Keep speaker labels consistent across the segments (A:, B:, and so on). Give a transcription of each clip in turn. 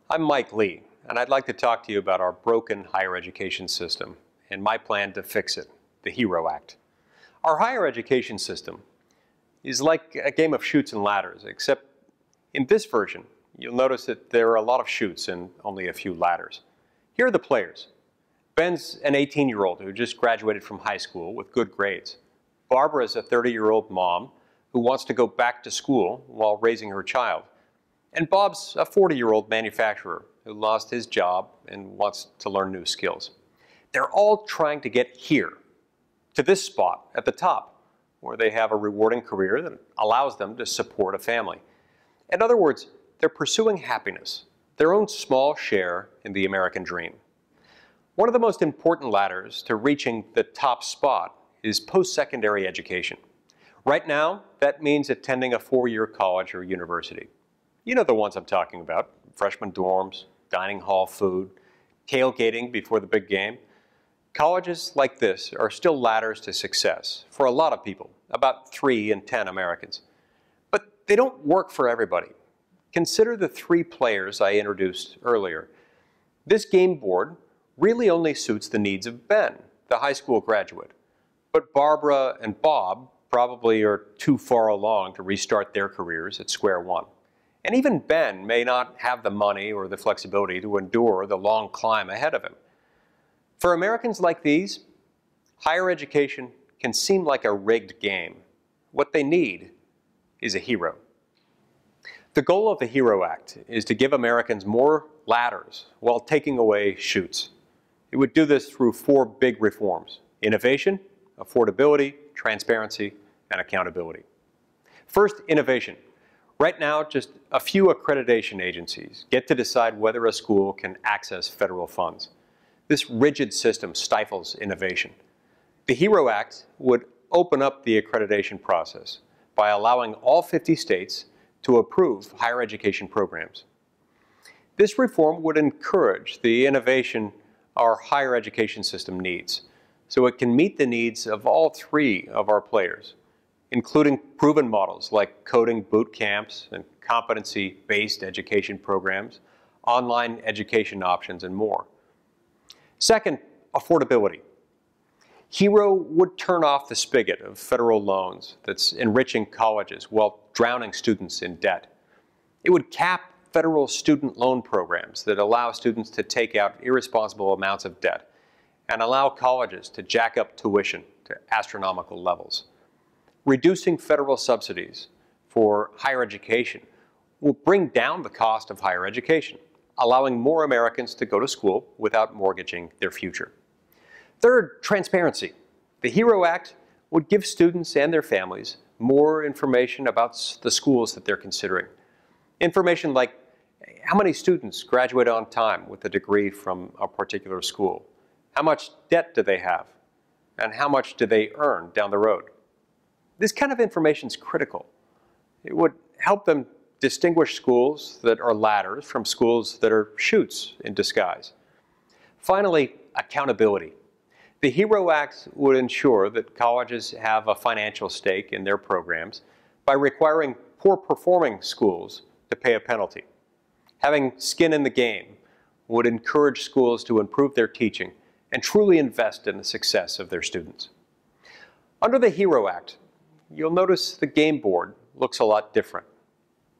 A: I'm Mike Lee, and I'd like to talk to you about our broken higher education system and my plan to fix it, the HERO Act. Our higher education system is like a game of chutes and ladders, except in this version, you'll notice that there are a lot of chutes and only a few ladders. Here are the players. Ben's an 18-year-old who just graduated from high school with good grades. Barbara is a 30-year-old mom who wants to go back to school while raising her child. And Bob's a 40-year-old manufacturer who lost his job and wants to learn new skills. They're all trying to get here, to this spot at the top, where they have a rewarding career that allows them to support a family. In other words, they're pursuing happiness, their own small share in the American dream. One of the most important ladders to reaching the top spot is post-secondary education. Right now, that means attending a 4-year college or university. You know the ones I'm talking about: freshman dorms, dining hall food, tailgating before the big game. Colleges like this are still ladders to success for a lot of people, about 3 in 10 Americans. But they don't work for everybody. Consider the 3 players I introduced earlier. This game board really only suits the needs of Ben, the high school graduate. But Barbara and Bob probably are too far along to restart their careers at square one. And even Ben may not have the money or the flexibility to endure the long climb ahead of him. For Americans like these, higher education can seem like a rigged game. What they need is a hero. The goal of the HERO Act is to give Americans more ladders while taking away chutes. It would do this through 4 big reforms: innovation, affordability, transparency, and accountability. First, innovation. Right now, just a few accreditation agencies get to decide whether a school can access federal funds. This rigid system stifles innovation. The HERO Act would open up the accreditation process by allowing all 50 states to approve higher education programs. This reform would encourage the innovation our higher education system needs, so it can meet the needs of all 3 of our players, including proven models like coding boot camps and competency-based education programs, online education options, and more. Second, affordability. HERO would turn off the spigot of federal loans that's enriching colleges while drowning students in debt. It would cap federal student loan programs that allow students to take out irresponsible amounts of debt and allow colleges to jack up tuition to astronomical levels. Reducing federal subsidies for higher education will bring down the cost of higher education, allowing more Americans to go to school without mortgaging their future. Third, transparency. The HERO Act would give students and their families more information about the schools that they're considering. Information like how many students graduate on time with a degree from a particular school, how much debt do they have, and how much do they earn down the road. This kind of information is critical. It would help them distinguish schools that are ladders from schools that are chutes in disguise. Finally, accountability. The HERO Act would ensure that colleges have a financial stake in their programs by requiring poor-performing schools to pay a penalty. Having skin in the game would encourage schools to improve their teaching and truly invest in the success of their students. Under the HERO Act, you'll notice the game board looks a lot different.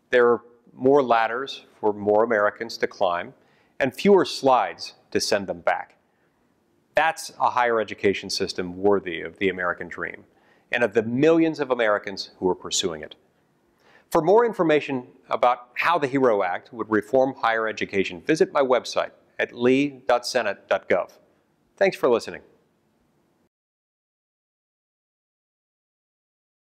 A: There are more ladders for more Americans to climb and fewer slides to send them back. That's a higher education system worthy of the American dream and of the millions of Americans who are pursuing it. For more information about how the HERO Act would reform higher education, visit my website at lee.senate.gov. Thanks for listening.